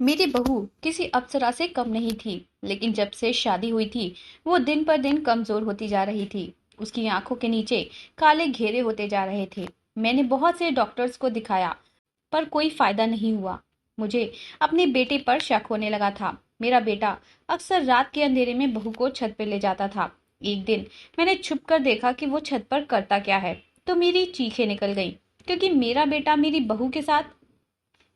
मेरी बहू किसी अप्सरा से कम नहीं थी, लेकिन जब से शादी हुई थी वो दिन पर दिन कमजोर होती जा रही थी। उसकी आंखों के नीचे काले घेरे होते जा रहे थे। मैंने बहुत से डॉक्टर्स को दिखाया, पर कोई फायदा नहीं हुआ। मुझे अपने बेटे पर शक होने लगा था। मेरा बेटा अक्सर रात के अंधेरे में बहू को छत पर ले जाता था। एक दिन मैंने छुप कर देखा कि वो छत पर करता क्या है, तो मेरी चीखें निकल गईं, क्योंकि मेरा बेटा मेरी बहू के साथ।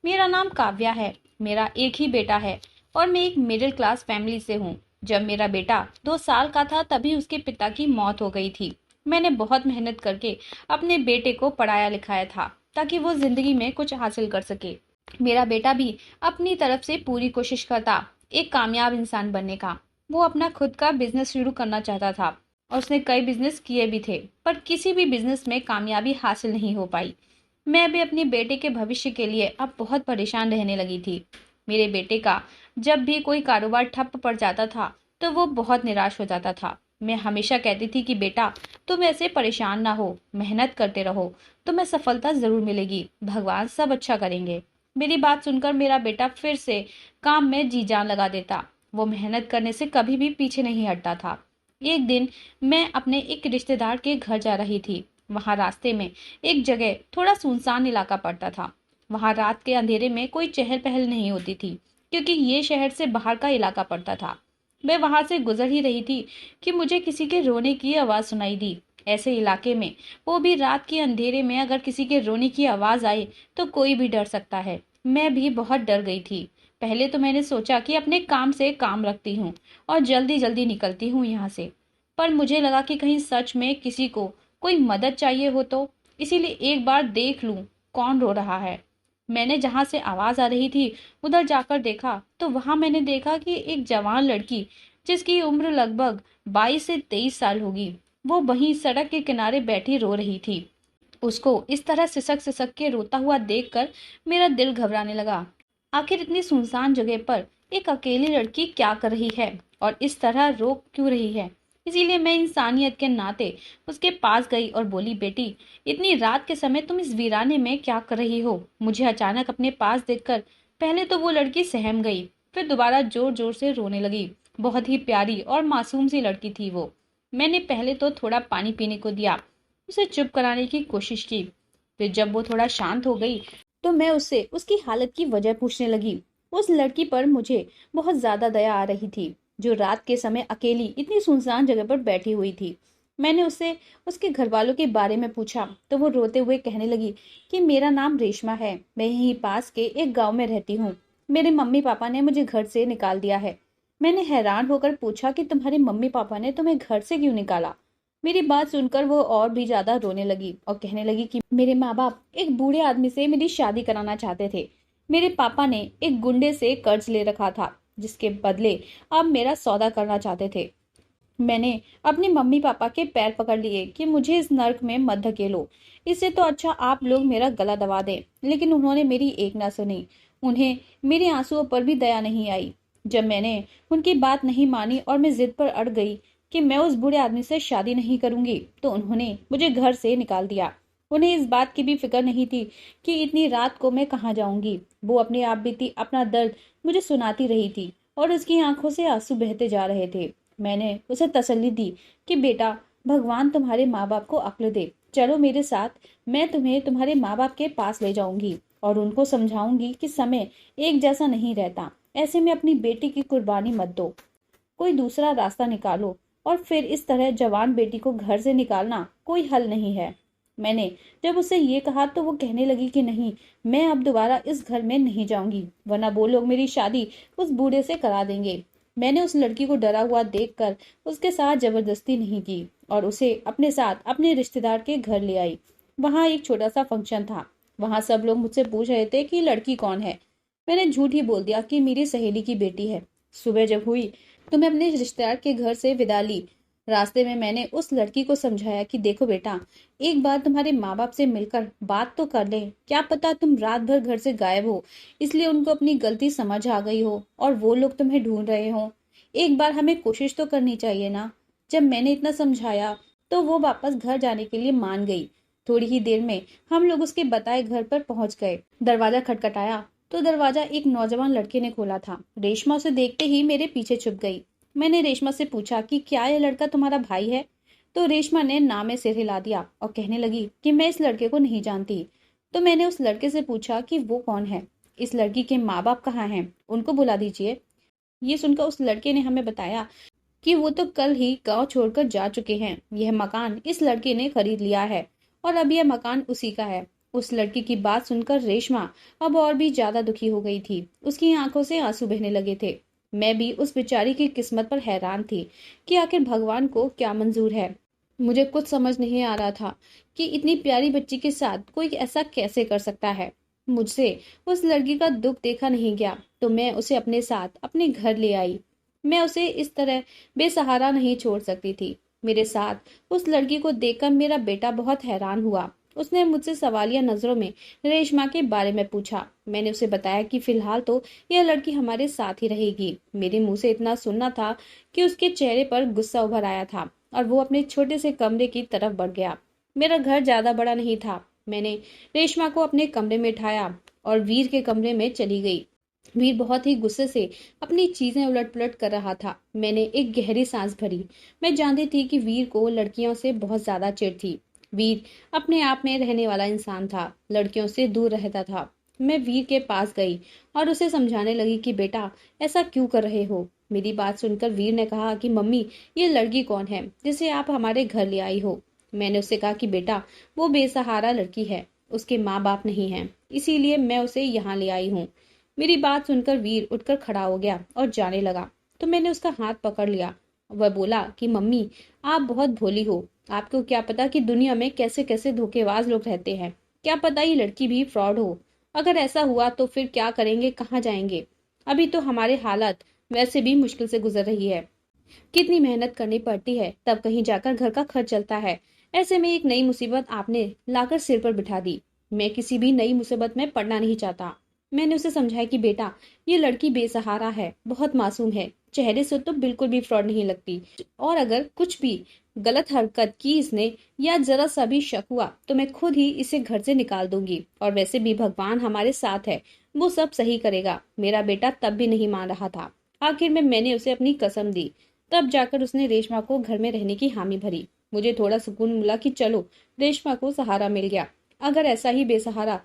मेरा नाम काव्या है। मेरा एक ही बेटा है और मैं एक मिडिल क्लास फैमिली से हूँ। जब मेरा बेटा 2 साल का था तभी उसके पिता की मौत हो गई थी। मैंने बहुत मेहनत करके अपने बेटे को पढ़ाया लिखाया था, ताकि वो जिंदगी में कुछ हासिल कर सके। मेरा बेटा भी अपनी तरफ से पूरी कोशिश करता एक कामयाब इंसान बनने का। वो अपना खुद का बिजनेस शुरू करना चाहता था और उसने कई बिजनेस किए भी थे, पर किसी भी बिजनेस में कामयाबी हासिल नहीं हो पाई। मैं भी अपने बेटे के भविष्य के लिए अब बहुत परेशान रहने लगी थी। मेरे बेटे का जब भी कोई कारोबार ठप पड़ जाता था तो वो बहुत निराश हो जाता था। मैं हमेशा कहती थी कि बेटा, तुम ऐसे परेशान ना हो, मेहनत करते रहो, तुम्हें सफलता जरूर मिलेगी, भगवान सब अच्छा करेंगे। मेरी बात सुनकर मेरा बेटा फिर से काम में जी जान लगा देता। वो मेहनत करने से कभी भी पीछे नहीं हटता था। एक दिन मैं अपने एक रिश्तेदार के घर जा रही थी। वहां रास्ते में एक जगह थोड़ा सुनसान इलाका पड़ता था। वहां रात के अंधेरे में कोई चहल पहल नहीं होती थी, क्योंकि ये शहर से बाहर का इलाका पड़ता था। मैं वहां से गुजर ही रही थी कि मुझे किसी के रोने की आवाज सुनाई दी। ऐसे इलाके में, वो भी रात के अंधेरे में, अगर किसी के रोने की आवाज आए तो कोई भी डर सकता है। मैं भी बहुत डर गई थी। पहले तो मैंने सोचा कि अपने काम से काम रखती हूँ और जल्दी जल्दी निकलती हूँ यहाँ से, पर मुझे लगा कि कहीं सच में किसी को कोई मदद चाहिए हो, तो इसीलिए एक बार देख लूं कौन रो रहा है। मैंने जहां से आवाज आ रही थी उधर जाकर देखा तो वहां मैंने देखा कि एक जवान लड़की, जिसकी उम्र लगभग 22 से 23 साल होगी, वो वहीं सड़क के किनारे बैठी रो रही थी। उसको इस तरह सिसक सिसक के रोता हुआ देखकर मेरा दिल घबराने लगा। आखिर इतनी सुनसान जगह पर एक अकेली लड़की क्या कर रही है और इस तरह रो क्यों रही है। इसीलिए मैं इंसानियत के नाते उसके पास गई और बोली, बेटी, इतनी रात के समय तुम इस वीराने में क्या कर रही हो। मुझे अचानक अपने पास देखकर पहले तो वो लड़की सहम गई, फिर दोबारा जोर जोर से रोने लगी। बहुत ही प्यारी और मासूम सी लड़की थी वो। मैंने पहले तो थोड़ा पानी पीने को दिया, उसे चुप कराने की कोशिश की। फिर जब वो थोड़ा शांत हो गई तो मैं उससे उसकी हालत की वजह पूछने लगी। उस लड़की पर मुझे बहुत ज्यादा दया आ रही थी, जो रात के समय अकेली इतनी सुनसान जगह पर बैठी हुई थी। मैंने उससे उसके घर वालों के बारे में पूछा तो वो रोते हुए कहने लगी कि मेरा नाम रेशमा है, मैं यहीं पास के एक गांव में रहती हूँ। मेरे मम्मी पापा ने मुझे घर से निकाल दिया है। मैंने हैरान होकर पूछा कि तुम्हारे मम्मी पापा ने तुम्हें घर से क्यों निकाला। मेरी बात सुनकर वो और भी ज्यादा रोने लगी और कहने लगी कि मेरे माँ बाप एक बूढ़े आदमी से मेरी शादी कराना चाहते थे। मेरे पापा ने एक गुंडे से कर्ज ले रखा था, जिसके बदले अब मेरा सौदा करना चाहते थे। मैंने अपने मम्मी पापा के पैर पकड़ लिए कि मुझे इस नर्क में मत धकेलो, इससे तो अच्छा आप लोग मेरा गला दबा दें। लेकिन उन्होंने मेरी एक ना सुनी। उन्हें मेरे आंसुओं पर भी दया नहीं आई। जब मैंने उनकी बात नहीं मानी और मैं जिद पर अड़ गई कि मैं उस बूढ़े आदमी से शादी नहीं करूंगी, तो उन्होंने मुझे घर से निकाल दिया। उन्हें इस बात की भी फिक्र नहीं थी कि इतनी रात को मैं कहाँ जाऊंगी। वो अपने आप बीती अपना दर्द मुझे सुनाती रही थी और उसकी आंखों से आंसू बहते जा रहे थे। मैंने उसे तसल्ली दी कि बेटा, भगवान तुम्हारे माँ बाप को अक्ल दे, चलो मेरे साथ, मैं तुम्हें तुम्हारे माँ बाप के पास ले जाऊंगी और उनको समझाऊंगी कि समय एक जैसा नहीं रहता। ऐसे में अपनी बेटी की कुर्बानी मत दो, कोई दूसरा रास्ता निकालो। और फिर इस तरह जवान बेटी को घर से निकालना कोई हल नहीं है। मैंने जब उसे ये कहा तो वो कहने लगी कि नहीं, मैं अब दोबारा इस घर में नहीं जाऊंगी, वरना वो लोग मेरी शादी उस बूढ़े से करा देंगे। मैंने उस लड़की को डरा हुआ देखकर उसके साथ जबरदस्ती नहीं की और उसे अपने साथ अपने रिश्तेदार के घर ले आई। वहां एक छोटा सा फंक्शन था। वहां सब लोग मुझसे पूछ रहे थे कि लड़की कौन है। मैंने झूठ ही बोल दिया कि मेरी सहेली की बेटी है। सुबह जब हुई तो मैं अपने रिश्तेदार के घर से विदा ली। रास्ते में मैंने उस लड़की को समझाया कि देखो बेटा, एक बार तुम्हारे माँ बाप से मिलकर बात तो कर ले। क्या पता तुम रात भर घर से गायब हो, इसलिए उनको अपनी गलती समझ आ गई हो और वो लोग तुम्हें ढूंढ रहे हो। एक बार हमें कोशिश तो करनी चाहिए ना। जब मैंने इतना समझाया तो वो वापस घर जाने के लिए मान गई। थोड़ी ही देर में हम लोग उसके बताए घर पर पहुंच गए। दरवाजा खटखटाया तो दरवाजा एक नौजवान लड़के ने खोला था। रेशमा उसे देखते ही मेरे पीछे छुप गई। मैंने रेशमा से पूछा कि क्या यह लड़का तुम्हारा भाई है? तो रेशमा ने ना में सिर हिला दिया और कहने लगी कि मैं इस लड़के को नहीं जानती। तो मैंने उस लड़के से पूछा कि वो कौन है, इस लड़की के माँ बाप कहाँ हैं, उनको बुला दीजिए। ये सुनकर उस लड़के ने हमें बताया कि वो तो कल ही गांव छोड़कर जा चुके हैं। यह मकान इस लड़के ने खरीद लिया है और अब यह मकान उसी का है। उस लड़की की बात सुनकर रेशमा अब और भी ज्यादा दुखी हो गई थी। उसकी आंखों से आंसू बहने लगे थे। मैं भी उस बेचारी की किस्मत पर हैरान थी कि आखिर भगवान को क्या मंजूर है। मुझे कुछ समझ नहीं आ रहा था कि इतनी प्यारी बच्ची के साथ कोई ऐसा कैसे कर सकता है। मुझसे उस लड़की का दुख देखा नहीं गया तो मैं उसे अपने साथ अपने घर ले आई। मैं उसे इस तरह बेसहारा नहीं छोड़ सकती थी। मेरे साथ उस लड़की को देखकर मेरा बेटा बहुत हैरान हुआ। उसने मुझसे सवालिया नजरों में रेशमा के बारे में पूछा। मैंने उसे बताया कि फिलहाल तो यह लड़की हमारे साथ ही रहेगी। मेरे मुंह से इतना सुनना था कि उसके चेहरे पर गुस्सा उभर आया था और वो अपने छोटे से कमरे की तरफ बढ़ गया। मेरा घर ज्यादा बड़ा नहीं था। मैंने रेशमा को अपने कमरे में उठाया और वीर के कमरे में चली गई। वीर बहुत ही गुस्से से अपनी चीजें उलट पुलट कर रहा था। मैंने एक गहरी सांस भरी। मैं जानती थी कि वीर को लड़कियों से बहुत ज्यादा चिढ़ थी। वीर अपने आप में रहने वाला इंसान था, लड़कियों से दूर रहता था। मैं वीर के पास गई और उसे समझाने लगी कि बेटा ऐसा क्यों कर रहे हो। मेरी बात सुनकर वीर ने कहा कि मम्मी, ये लड़की कौन है जिसे आप हमारे घर ले आई हो? मैंने उससे कहा कि बेटा वो बेसहारा लड़की है, उसके माँ बाप नहीं हैं, इसीलिए मैं उसे यहाँ ले आई हूँ। मेरी बात सुनकर वीर उठकर खड़ा हो गया और जाने लगा तो मैंने उसका हाथ पकड़ लिया। वह बोला कि मम्मी, आप बहुत भोली हो। आपको क्या पता कि दुनिया में कैसे कैसे धोखेबाज लोग रहते हैं। क्या पता ये लड़की भी फ्रॉड हो। अगर ऐसा हुआ तो फिर क्या करेंगे, कहाँ जाएंगे? अभी तो हमारे हालत वैसे भी मुश्किल से गुजर रही है। कितनी मेहनत करनी पड़ती है तब कहीं जाकर घर का खर्च चलता है। ऐसे में एक नई मुसीबत आपने लाकर सिर पर बिठा दी। मैं किसी भी नई मुसीबत में पड़ना नहीं चाहता। मैंने उसे समझाया कि बेटा ये लड़की बेसहारा है, बहुत मासूम है, चेहरे से तो बिल्कुल भी फ्रॉड नहीं लगती। और अगर कुछ भी गलत हरकत की इसने या जरा सा भी शक हुआ तो मैं खुद ही इसे घर से निकाल दूंगी। और वैसे भी भगवान हमारे साथ है, वो सब सही करेगा। मेरा बेटा तब भी नहीं मान रहा था। आखिर में मैंने उसे अपनी कसम दी। तब जाकर उसने रेशमा को घर में रहने की हामी भरी। मुझे थोड़ा सुकून मिला कि चलो रेशमा को सहारा मिल गया। अगर ऐसा ही बेसहारा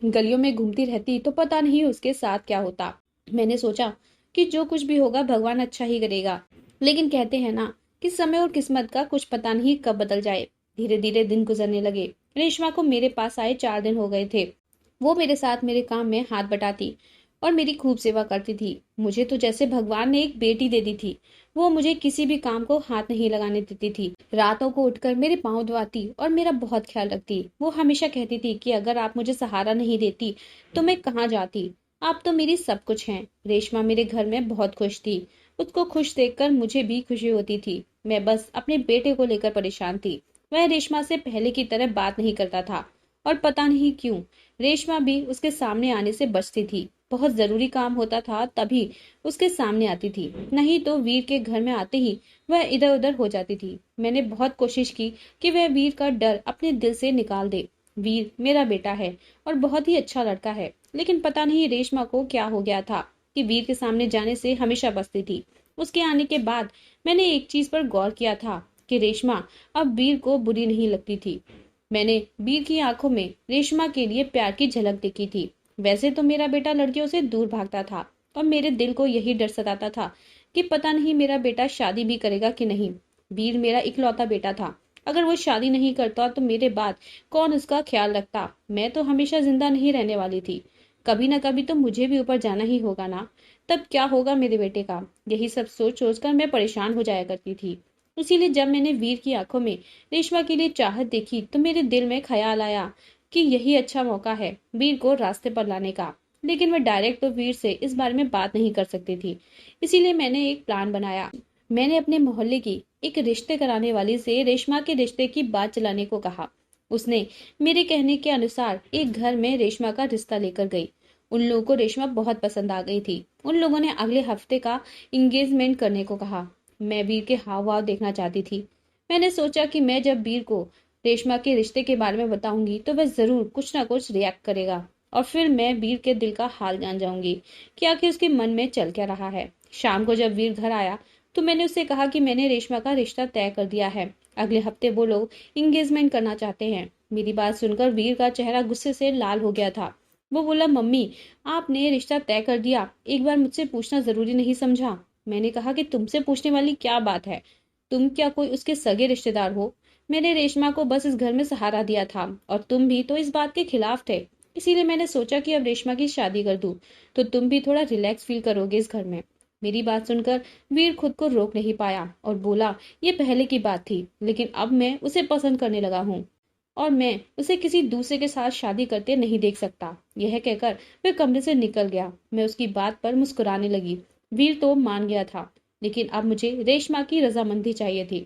गलियों में घूमती रहती तो पता नहीं उसके साथ क्या होता। मैंने सोचा कि जो कुछ भी होगा भगवान अच्छा ही करेगा। लेकिन कहते हैं ना कि समय और किस्मत का कुछ पता नहीं कब बदल जाए। धीरे धीरे दिन गुजरने लगे। रेशमा को मेरे पास आए 4 दिन हो गए थे। वो मेरे साथ मेरे काम में हाथ बटाती और मेरी खूब सेवा करती थी। मुझे तो जैसे भगवान ने एक बेटी दे दी थी। वो मुझे किसी भी काम को हाथ नहीं लगाने देती थी। रातों को उठकर मेरे पाँव धुआती और मेरा बहुत ख्याल रखती। वो हमेशा कहती थी कि अगर आप मुझे सहारा नहीं देती तो मैं कहाँ जाती। आप तो मेरी सब कुछ हैं। रेशमा मेरे घर में बहुत खुश थी। उसको खुश देखकर मुझे भी खुशी होती थी। मैं बस अपने बेटे को लेकर परेशान थी। वह रेशमा से पहले की तरह बात नहीं करता था और पता नहीं क्यों रेशमा भी उसके सामने आने से बचती थी। बहुत जरूरी काम होता था तभी उसके सामने आती थी, नहीं तो वीर के घर में आते ही वह इधर उधर हो जाती थी। मैंने बहुत कोशिश की कि वह वीर का डर अपने दिल से निकाल दे। वीर मेरा बेटा है और बहुत ही अच्छा लड़का है, लेकिन पता नहीं रेशमा को क्या हो गया था कि वीर के सामने जाने से हमेशा बचती थी। उसके आने के बाद मैंने एक चीज पर गौर किया था कि रेशमा अब वीर को बुरी नहीं लगती थी। मैंने वीर की आंखों में रेशमा के लिए प्यार की झलक देखी थी। वैसे तो मेरा बेटा लड़कियों से दूर भागता था और मेरे दिल को यही डर सताता था कि पता नहीं मेरा बेटा शादी भी करेगा कि नहीं। वीर मेरा इकलौता बेटा था। अगर वो शादी नहीं करता तो मेरे बाद कौन उसका ख्याल रखता? मैं तो हमेशा जिंदा नहीं रहने वाली थी। कभी ना कभी तो मुझे भी ऊपर जाना ही होगा ना। तब क्या होगा मेरे बेटे का? यही सब सोच सोच कर मैं परेशान हो जाया करती थी। इसीलिए जब मैंने वीर की आंखों में रेशमा के लिए चाहत देखी तो मेरे दिल में ख्याल आया कि यही अच्छा मौका है वीर को रास्ते पर लाने का। लेकिन मैं डायरेक्ट तो वीर से इस बारे में बात नहीं कर सकती थी। इसीलिए मैंने एक प्लान बनाया। मैंने अपने मोहल्ले की एक रिश्ते कराने वाली से रेशमा के रिश्ते की बात चलाने को कहा। उसने मेरे कहने के अनुसार एक घर में रेशमा का रिश्ता लेकर गई। उन लोगों को रेशमा बहुत पसंद आ गई थी। उन लोगों ने अगले हफ्ते का इंगेजमेंट करने को कहा। मैं वीर के हाव भाव देखना चाहती थी। मैंने सोचा कि मैं जब वीर को रेशमा के रिश्ते के बारे में बताऊंगी तो वह जरूर कुछ ना कुछ रिएक्ट करेगा और फिर मैं वीर के दिल का हाल जान जाऊंगी कि आखिर उसके मन में चल क्या रहा है। शाम को जब वीर घर आया तो मैंने उससे कहा कि मैंने रेशमा का रिश्ता तय कर दिया है। अगले हफ्ते वो लोग इंगेजमेंट करना चाहते हैं। मेरी बात सुनकर वीर का चेहरा गुस्से से लाल हो गया था। वो बोला, मम्मी आपने रिश्ता तय कर दिया, एक बार मुझसे पूछना जरूरी नहीं समझा? मैंने कहा कि तुमसे पूछने वाली क्या बात है, तुम क्या कोई उसके सगे रिश्तेदार हो? मैंने रेशमा को बस इस घर में सहारा दिया था और तुम भी तो इस बात के खिलाफ थे। इसीलिए मैंने सोचा कि अब रेशमा की शादी कर दूं तो तुम भी थोड़ा रिलैक्स फील करोगे इस घर में। मेरी बात सुनकर वीर खुद को रोक नहीं पाया और बोला, ये पहले की बात थी, लेकिन अब मैं उसे पसंद करने लगा हूँ और मैं उसे किसी दूसरे के साथ शादी करते नहीं देख सकता। यह कहकर वह कमरे से निकल गया। मैं उसकी बात पर मुस्कुराने लगी। वीर तो मान गया था, लेकिन अब मुझे रेशमा की रजामंदी चाहिए थी।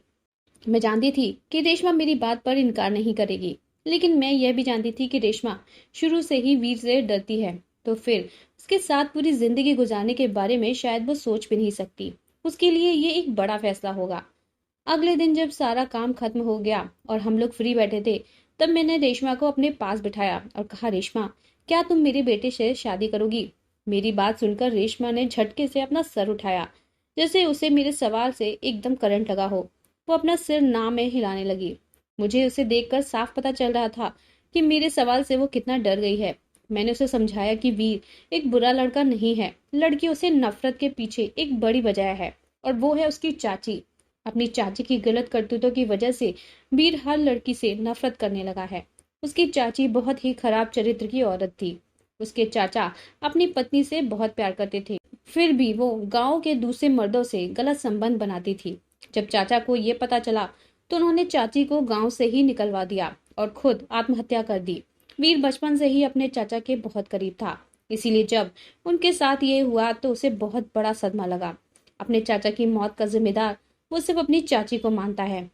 मैं जानती थी कि रेशमा मेरी बात पर इनकार नहीं करेगी, लेकिन मैं यह भी जानती थी कि रेशमा शुरू से ही वीर से डरती है, तो फिर उसके साथ पूरी जिंदगी गुजारने के बारे में शायद वो सोच भी नहीं सकती। उसके लिए ये एक बड़ा फैसला होगा। अगले दिन जब सारा काम खत्म हो गया और हम लोग फ्री बैठे थे, तब मैंने रेशमा को अपने पास बिठाया और कहा, रेशमा क्या तुम मेरे बेटे से शादी करोगी? मेरी बात सुनकर रेशमा ने झटके से अपना सर उठाया, जैसे उसे मेरे सवाल से एकदम करंट लगा हो। वो अपना सिर ना में हिलाने लगी। मुझे उसे देखकर साफ पता चल रहा था कि मेरे सवाल से वो कितना डर गई है। मैंने उसे समझाया कि वीर एक बुरा लड़का नहीं है, लड़कियों से नफरत के पीछे एक बड़ी वजह है और वो है उसकी चाची। अपनी चाची की गलत करतूतों की वजह से वीर हर लड़की से नफरत करने लगा है। उसकी चाची बहुत ही खराब चरित्र की औरत थी। उसके चाचा अपनी पत्नी से बहुत प्यार करते थे, फिर भी वो गांव के दूसरे मर्दों से गलत संबंध बनाती थी। जब चाचा को ये पता चला तो उन्होंने चाची को गांव से ही निकलवा दिया और खुद आत्महत्या कर दी। वीर बचपन से ही अपने चाचा के बहुत करीब था, इसीलिए जब उनके साथ ये हुआ तो उसे बहुत बड़ा सदमा लगा। अपने चाचा की मौत का जिम्मेदार वो सिर्फ अपनी चाची को मानता है,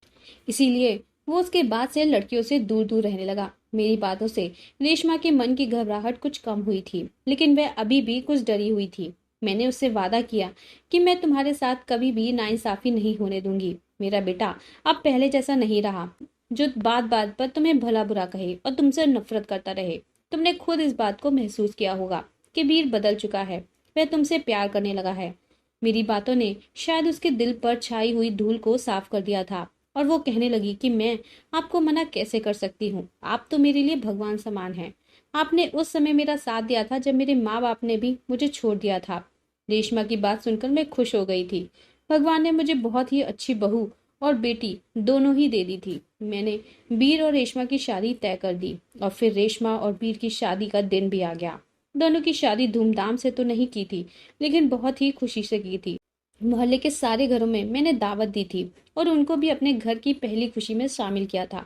इसीलिए वो उसके बाद से लड़कियों से दूर दूर रहने लगा। मेरी बातों से रेशमा के मन की घबराहट कुछ कम हुई थी, लेकिन वह अभी भी कुछ डरी हुई थी। मैंने उससे वादा किया कि मैं तुम्हारे साथ कभी भी नाइंसाफी नहीं होने दूंगी। मेरा बेटा अब पहले जैसा नहीं रहा, जो बात बात पर तुम्हें भला बुरा कहे और तुमसे नफरत करता रहे। तुमने खुद इस बात को महसूस किया होगा कि वीर बदल चुका है, वह तुमसे प्यार करने लगा है। मेरी बातों ने शायद उसके दिल पर छाई हुई धूल को साफ कर दिया था और वो कहने लगी कि मैं आपको मना कैसे कर सकती हूँ, आप तो मेरे लिए भगवान समान हैं। आपने उस समय मेरा साथ दिया था जब मेरे माँ बाप ने भी मुझे छोड़ दिया था। रेशमा की बात सुनकर मैं खुश हो गई थी। भगवान ने मुझे बहुत ही अच्छी बहू और बेटी दोनों ही दे दी थी। मैंने वीर और रेशमा की शादी तय कर दी और फिर रेशमा और वीर की शादी का दिन भी आ गया। दोनों की शादी धूमधाम से तो नहीं की थी, लेकिन बहुत ही खुशी से की थी। मोहल्ले के सारे घरों में मैंने दावत दी थी और उनको भी अपने घर की पहली खुशी में शामिल किया था।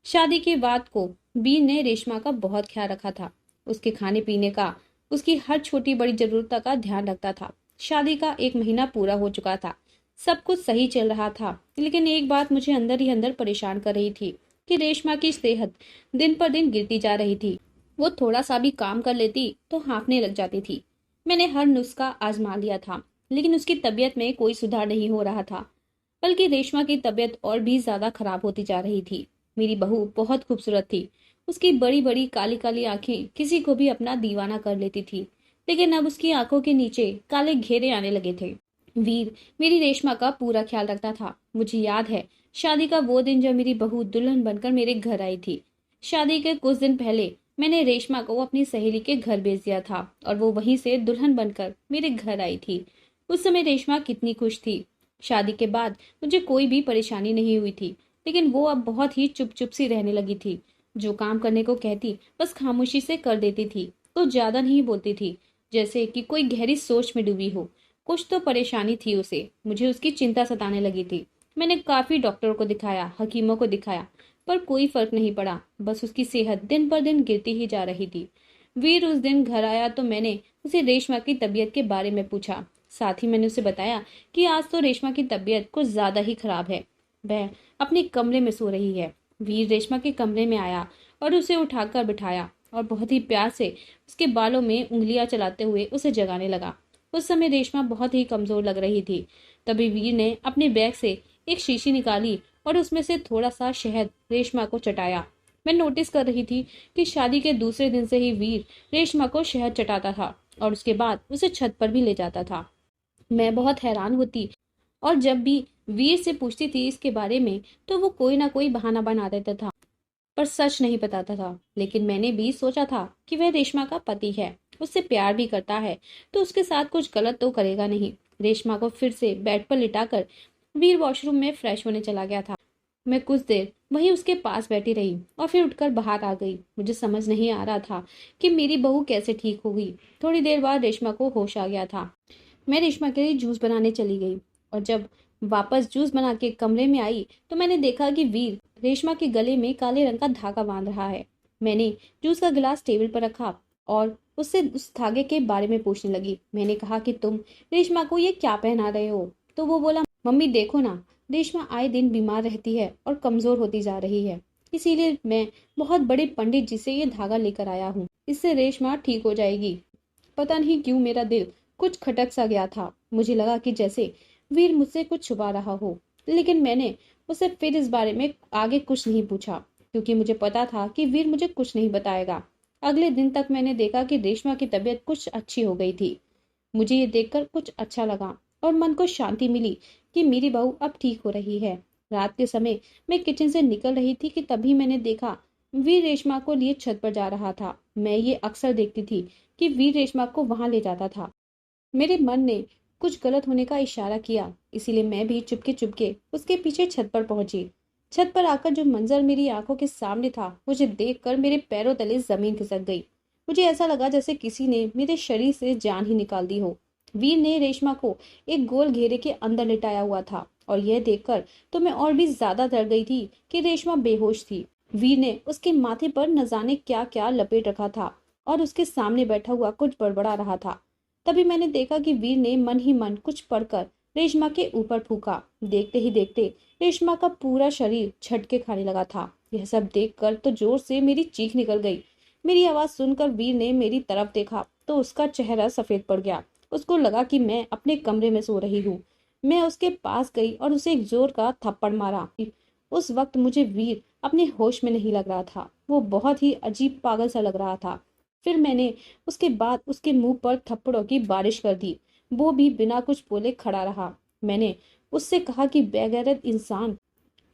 शादी के बाद को वीर ने रेशमा का बहुत ख्याल रखा था, उसके खाने पीने का, उसकी हर छोटी बड़ी जरूरत का ध्यान रखता था। शादी का 1 महीना पूरा हो चुका था, सब कुछ सही चल रहा था, लेकिन एक बात मुझे अंदर ही अंदर परेशान कर रही थी कि रेशमा की सेहत दिन पर दिन गिरती जा रही थी। वो थोड़ा सा भी काम कर लेती तो हाँफने लग जाती थी। मैंने हर नुस्खा आजमा लिया था, लेकिन उसकी तबीयत में कोई सुधार नहीं हो रहा था, बल्कि रेशमा की तबीयत और भी ज्यादा खराब होती जा रही थी। मेरी बहू बहुत खूबसूरत थी, उसकी बड़ी बड़ी काली काली आंखें किसी को भी अपना दीवाना कर लेती थी, लेकिन अब उसकी आंखों के नीचे काले घेरे आने लगे थे। वीर मेरी रेशमा का पूरा ख्याल रखता था। मुझे याद है शादी का वो दिन जब मेरी बहू दुल्हन बनकर मेरे घर आई थी। शादी के कुछ दिन पहले मैंने रेशमा को अपनी सहेली के घर भेज दिया था और वो वहीं से दुल्हन बनकर मेरे घर आई थी। उस समय रेशमा कितनी खुश थी। शादी के बाद मुझे कोई भी परेशानी नहीं हुई थी, लेकिन वो अब बहुत ही चुप चुप सी रहने लगी थी। जो काम करने को कहती बस खामोशी से कर देती थी, तो ज्यादा नहीं बोलती थी, जैसे कि कोई गहरी सोच में डूबी हो। कुछ तो परेशानी थी उसे, मुझे उसकी चिंता सताने लगी थी। मैंने काफी डॉक्टरों को दिखाया, हकीमों को दिखाया, पर कोई फर्क नहीं पड़ा। बस उसकी सेहत दिन पर दिन गिरती ही जा रही थी। वीर उस दिन घर आया तो मैंने उसे रेशमा की तबीयत के बारे में पूछा। साथ ही मैंने उसे बताया कि आज तो रेशमा की तबीयत कुछ ज्यादा ही खराब है, वह अपने कमरे में सो रही है। वीर रेशमा के कमरे में आया और उसे उठाकर बिठाया और बहुत ही प्यार से उसके बालों में उंगलियां चलाते हुए उसे जगाने लगा। उस समय रेशमा बहुत ही कमजोर लग रही थी। तभी वीर ने अपने बैग से एक शीशी निकाली और उसमें से थोड़ा सा शहद रेशमा को चटाया मैं नोटिस कर रही थी कि शादी के दूसरे दिन से ही वीर रेशमा को शहद चटाता था और उसके बाद उसे छत पर भी ले जाता था। मैं बहुत हैरान होती और जब भी वीर से पूछती थी इसके बारे में तो वो कोई ना कोई बहाना बना देता था, पर सच नहीं बताता था। लेकिन मैंने भी सोचा था कि वह रेशमा का पति है, उससे प्यार भी करता है, तो उसके साथ कुछ गलत तो करेगा नहीं। रेशमा को फिर से बेड पर लिटाकर वीर वॉशरूम में फ्रेश होने चला गया था। मैं कुछ देर वहीं उसके पास बैठी रही और फिर उठकर बाहर आ गई। मुझे समझ नहीं आ रहा था कि मेरी बहू कैसे ठीक हो गई। थोड़ी देर बाद रेशमा को होश आ गया था। मैं रेशमा के लिए जूस बनाने चली गई और जब वापस जूस बना के कमरे में आई तो मैंने देखा कि वीर रेशमा के गले में काले रंग का धागा बांध रहा है। मैंने जूस का गिलास टेबल पर रखा और उससे उस धागे के बारे में पूछने लगी। मैंने कहा कि तुम रेशमा को ये क्या पहना रहे हो? तो वो बोला, मम्मी देखो ना, रेशमा आए दिन बीमार रहती है और कमजोर होती जा रही है, इसीलिए मैं बहुत बड़े पंडित जी से ये धागा लेकर आया हूँ। इससे रेशमा ठीक हो जाएगी। पता नहीं क्यों मेरा दिल कुछ खटक सा गया था। मुझे लगा कि जैसे वीर मुझसे कुछ छुपा रहा हो, लेकिन मैंने उसे फिर इस बारे में आगे कुछ नहीं पूछा, क्योंकि मुझे पता था कि वीर मुझे कुछ नहीं बताएगा। अगले दिन तक मैंने देखा कि रेशमा की तबीयत कुछ अच्छी हो गई थी। मुझे ये देखकर कुछ अच्छा लगा और मन को शांति मिली कि मेरी बहू अब ठीक हो रही है। रात के समय मैं किचन से निकल रही थी कि तभी मैंने देखा वीर रेशमा को लिए छत पर जा रहा था। मैं ये अक्सर देखती थी कि वीर रेशमा को वहां ले जाता था। मेरे मन ने कुछ गलत होने का इशारा किया, इसीलिए मैं भी चुपके चुपके उसके पीछे छत पर पहुंची। छत पर आकर जो मंजर मेरी आंखों के सामने था, मुझे देखकर मेरे पैरों तले जमीन खिसक गई। मुझे ऐसा लगा जैसे किसी ने मेरे शरीर से जान ही निकाल दी हो। वीर ने रेशमा को एक गोल घेरे के अंदर लिटाया हुआ था और यह देखकर तो मैं और भी ज्यादा डर गई थी कि रेशमा बेहोश थी। वीर ने उसके माथे पर न जाने क्या क्या लपेट रखा था और उसके सामने बैठा हुआ कुछ बड़बड़ा रहा था। तभी मैंने देखा कि वीर ने मन ही मन कुछ पढ़कर रेशमा के ऊपर फूका। देखते ही देखते रेशमा का पूरा शरीर झटके खाने लगा था। यह सब देखकर तो जोर से मेरी चीख निकल गई। मेरी आवाज सुनकर वीर ने मेरी तरफ देखा तो उसका चेहरा सफेद पड़ गया। उसको लगा कि मैं अपने कमरे में सो रही हूँ। मैं उसके पास गई और उसे एक जोर का थप्पड़ मारा। उस वक्त मुझे वीर अपने होश में नहीं लग रहा था। वो बहुत ही अजीब पागल सा लग रहा था। फिर मैंने उसके बाद उसके मुंह पर थप्पड़ों की बारिश कर दी। वो भी बिना कुछ बोले खड़ा रहा। मैंने उससे कहा कि बेगैरत इंसान,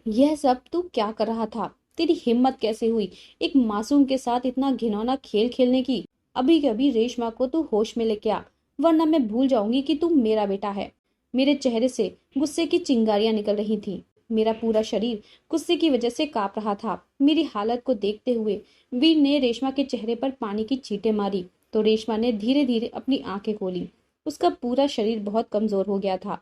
यह सब तू क्या कर रहा था? तेरी हिम्मत कैसे हुई एक मासूम के साथ इतना घिनौना खेल खेलने की? अभी के अभी रेशमा को तू होश में लेके आ, वरना मैं भूल जाऊंगी कि तू मेरा बेटा है। मेरे चेहरे से गुस्से की चिंगारियां निकल रही थी। मेरा पूरा शरीर गुस्से की वजह से कांप रहा था। मेरी हालत को देखते हुए वीर ने रेशमा के चेहरे पर पानी की छींटें मारी तो रेशमा ने धीरे धीरे अपनी आंखें खोली। उसका पूरा शरीर बहुत कमजोर हो गया था।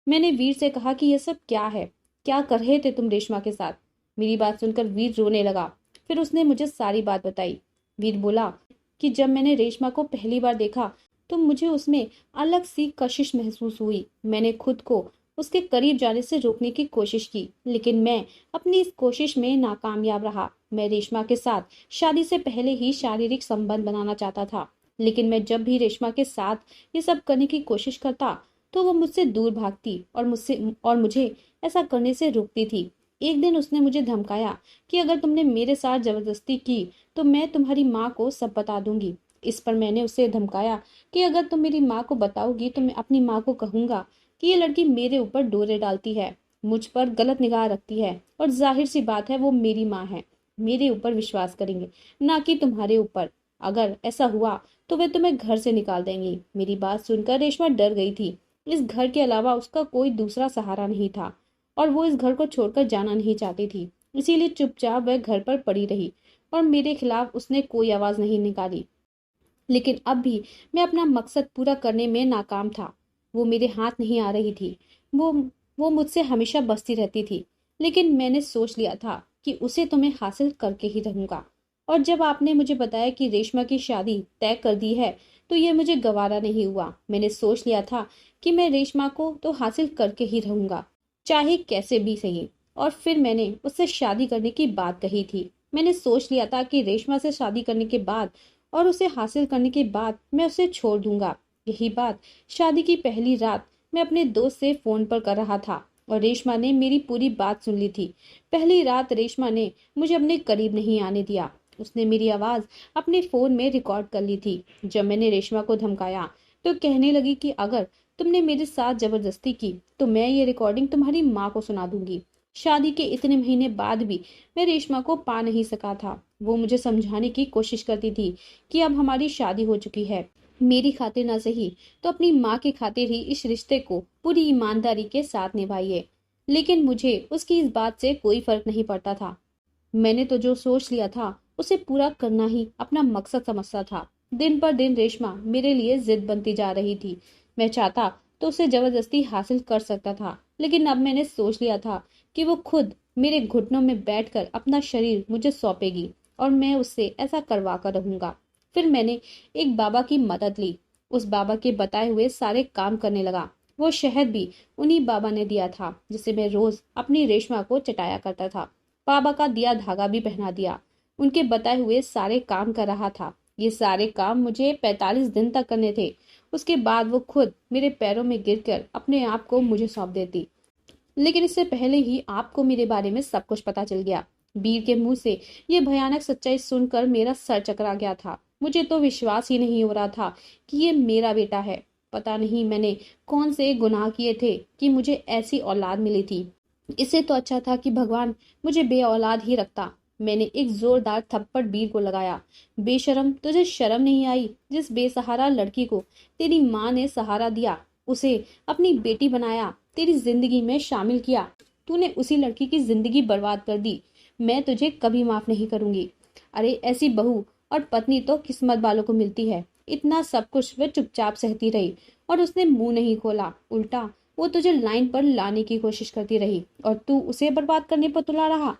मैंने वीर से कहा कि यह सब क्या है? क्या कर रहे थे तुम रेशमा के साथ? मेरी बात सुनकर वीर रोने लगा। फिर उसने मुझे सारी बात बताई। वीर बोला कि जब मैंने रेशमा को पहली बार देखा तो मुझे उसमें अलग सी कशिश महसूस हुई। मैंने खुद को उसके करीब जाने से रोकने की कोशिश की, लेकिन मैं अपनी इस कोशिश में नाकामयाब रहा। मैं रेशमा के साथ शादी से पहले ही शारीरिक संबंध बनाना चाहता था, लेकिन मैं जब भी रेशमा के साथ ये सब करने की कोशिश करता तो वो मुझसे दूर भागती और मुझे ऐसा करने से रोकती थी। एक दिन उसने मुझे धमकाया कि अगर तुमने मेरे साथ जबरदस्ती की तो मैं तुम्हारी माँ को सब बता दूंगी। इस पर मैंने उसे धमकाया कि अगर तुम मेरी माँ को बताओगी तो मैं अपनी माँ को कहूंगा कि ये लड़की मेरे ऊपर डोरे डालती है, मुझ पर गलत निगाह रखती है, और जाहिर सी बात है वो मेरी माँ है, मेरे ऊपर विश्वास करेंगे ना कि तुम्हारे ऊपर। अगर ऐसा हुआ तो वे तुम्हें घर से निकाल देंगी। मेरी बात सुनकर रेशमा डर गई थी। इस घर के अलावा उसका कोई दूसरा सहारा नहीं था और वो इस घर को छोड़कर जाना नहीं चाहती थी। इसीलिए चुपचाप वह घर पर पड़ी रही और मेरे खिलाफ उसने कोई आवाज नहीं निकाली। लेकिन अब भी मैं अपना मकसद पूरा करने में नाकाम था। वो मेरे हाथ नहीं आ रही थी। वो वो मुझसे हमेशा बसती रहती थी, लेकिन मैंने सोच लिया था कि उसे तो मैं हासिल करके ही रहूंगा। और जब आपने मुझे बताया कि रेशमा की शादी तय कर दी है तो ये मुझे गवारा नहीं हुआ। मैंने सोच लिया था कि मैं रेशमा को तो हासिल करके ही रहूंगा, चाहे कैसे भी सही। और फिर मैंने उससे शादी करने की बात कही थी। मैंने सोच लिया था कि रेशमा से शादी करने के बाद और उसे हासिल करने के बाद मैं उसे छोड़ दूंगा। यही बात शादी की पहली रात मैं अपने दोस्त से फोन पर कर रहा था और रेशमा ने मेरी पूरी बात सुन ली थी। पहली रात रेशमा ने मुझे अपने करीब नहीं आने दिया। उसने मेरी आवाज अपने फोन में रिकॉर्ड कर ली थी। जब मैंने रेशमा को धमकाया तो कहने लगी कि अगर तुमने मेरे साथ जबरदस्ती की तो मैं ये रिकॉर्डिंग तुम्हारी माँ को सुना दूंगी। शादी के इतने महीने बाद भी मैं रेशमा को पा नहीं सका था। वो मुझे समझाने की कोशिश करती थी कि अब हमारी शादी हो चुकी है, मेरी खातिर ना सही तो अपनी माँ की खातिर ही इस रिश्ते को पूरी ईमानदारी के साथ निभाइए। लेकिन मुझे उसकी इस बात से कोई फर्क नहीं पड़ता था। मैंने तो जो सोच लिया था उसे पूरा करना ही अपना मकसद समझता था। दिन पर दिन रेशमा मेरे लिए जिद बनती जा रही थी। मैं चाहता तो उसे जबरदस्ती हासिल कर सकता था, लेकिन अब मैंने सोच लिया था कि वो खुद मेरे घुटनों में बैठकर अपना शरीर मुझे सौंपेगी और मैं उससे ऐसा करवा कर रहूंगा। फिर मैंने एक बाबा की मदद ली। उस बाबा के बताए हुए सारे काम करने लगा। वो शहद भी उन्हीं बाबा ने दिया था जिसे मैं रोज अपनी रेशमा को चटाया करता था। बाबा का दिया धागा भी पहना दिया। उनके बताए हुए सारे काम कर रहा था। ये सारे काम मुझे 45 दिन तक करने थे। उसके बाद वो खुद मेरे पैरों में गिरकर अपने आप को मुझे सौंप देती। लेकिन इससे पहले ही आपको मेरे बारे में सब कुछ पता चल गया। वीर के मुंह से ये भयानक सच्चाई सुनकर मेरा सर चकरा गया था। मुझे तो विश्वास ही नहीं हो रहा था कि ये मेरा बेटा है। पता नहीं मैंने कौन से गुनाह किए थे कि मुझे ऐसी औलाद मिली थी। इससे तो अच्छा था कि भगवान मुझे बे औलाद ही रखता। मैंने एक जोरदार थप्पड़ वीर को लगाया। बेशरम, तुझे शर्म नहीं आई? जिस बेसहारा लड़की को तेरी माँ ने सहारा दिया, उसे अपनी बेटी बनाया, तेरी जिंदगी में शामिल किया, तूने उसी लड़की की जिंदगी बर्बाद कर दी। मैं तुझे कभी माफ नहीं करूंगी। अरे ऐसी बहू और पत्नी तो किस्मत वालों को मिलती है। इतना सब कुछ वह चुपचाप सहती रही और उसने मुंह नहीं खोला। उल्टा वो तुझे लाइन पर लाने की कोशिश करती रही और तू उसे बर्बाद करने पर तुला रहा।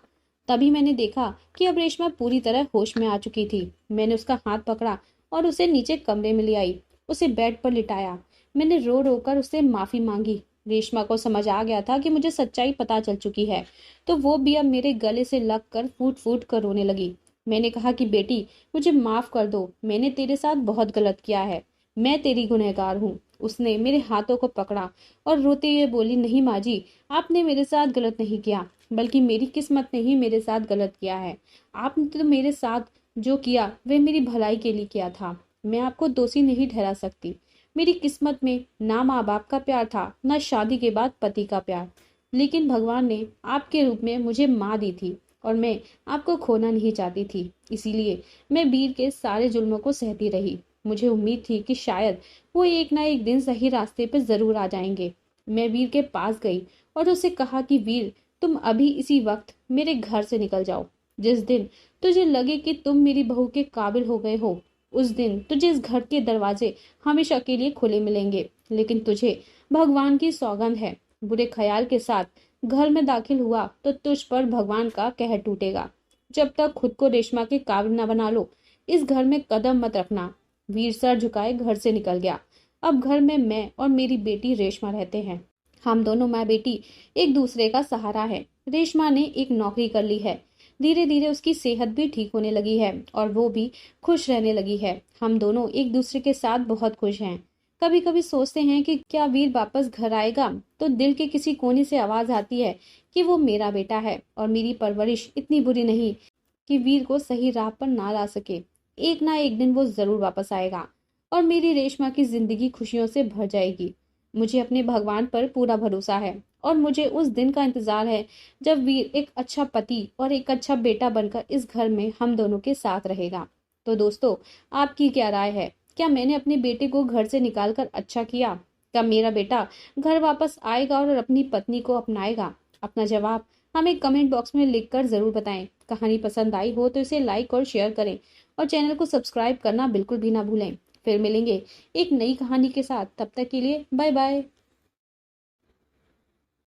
तभी मैंने देखा कि अब रेशमा पूरी तरह होश में आ चुकी थी। मैंने उसका हाथ पकड़ा और उसे नीचे कमरे में ले आई। उसे बेड पर लिटाया। मैंने रो रो कर उससे माफी मांगी। रेशमा को समझ आ गया था कि मुझे सच्चाई पता चल चुकी है, तो वो भी अब मेरे गले से लग कर फूट फूट कर रोने लगी। मैंने कहा कि बेटी, मुझे माफ कर दो, मैंने तेरे साथ बहुत गलत किया है, मैं तेरी गुनहगार हूँ। उसने मेरे हाथों को पकड़ा और रोते हुए बोली, नहीं माँ जी, आपने मेरे साथ गलत नहीं किया, बल्कि मेरी किस्मत ने ही मेरे साथ गलत किया है। आपने तो मेरे साथ जो किया वह मेरी भलाई के लिए किया था। मैं आपको दोषी नहीं ठहरा सकती। मेरी किस्मत में ना माँ बाप का प्यार था, ना शादी के बाद पति का प्यार, लेकिन भगवान ने आपके रूप में मुझे माँ दी थी और मैं आपको खोना नहीं चाहती थी। इसीलिए मैं वीर के सारे जुल्मों को सहती रही। मुझे उम्मीद थी कि शायद वो एक ना एक दिन सही रास्ते पर जरूर आ जाएंगे। मैं वीर के पास गई और उससे कहा कि वीर, तुम अभी इसी वक्त मेरे घर से निकल जाओ। जिस दिन तुझे लगे कि तुम मेरी बहू के काबिल हो गए हो, उस दिन तुझे इस घर के दरवाजे हमेशा के लिए खुले मिलेंगे। लेकिन तुझे भगवान की सौगंध है, बुरे ख्याल के साथ घर में दाखिल हुआ तो तुझ पर भगवान का कहर टूटेगा। जब तक खुद को रेशमा के काबिल न बना लो, इस घर में कदम मत रखना। वीर सर झुकाए घर से निकल गया। अब घर में मैं और मेरी बेटी रेशमा रहते हैं। हम दोनों माँ बेटी एक दूसरे का सहारा है। रेशमा ने एक नौकरी कर ली है। धीरे धीरे उसकी सेहत भी ठीक होने लगी है और वो भी खुश रहने लगी है। हम दोनों एक दूसरे के साथ बहुत खुश हैं। कभी कभी सोचते हैं कि क्या वीर वापस घर आएगा, तो दिल के किसी कोने से आवाज आती है कि वो मेरा बेटा है और मेरी परवरिश इतनी बुरी नहीं कि वीर को सही राह पर ना ला सके। एक ना एक दिन वो जरूर वापस आएगा और मेरी रेशमा की जिंदगी खुशियों से भर जाएगी। मुझे अपने भगवान पर पूरा भरोसा है और मुझे उस दिन का इंतजार है जब वीर एक अच्छा पति और एक अच्छा बेटा बनकर इस घर में हम दोनों के साथ रहेगा। तो दोस्तों, आपकी क्या राय है? क्या मैंने अपने बेटे को घर से निकालकर अच्छा किया? क्या मेरा बेटा घर वापस आएगा और अपनी पत्नी को अपनाएगा? अपना जवाब हमें कमेंट बॉक्स में लिखकर जरूर बताएं। कहानी पसंद आई हो तो इसे लाइक और शेयर करें और चैनल को सब्सक्राइब करना बिल्कुल भी ना भूलें। फिर मिलेंगे एक नई कहानी के साथ। तब तक के लिए बाय बाय।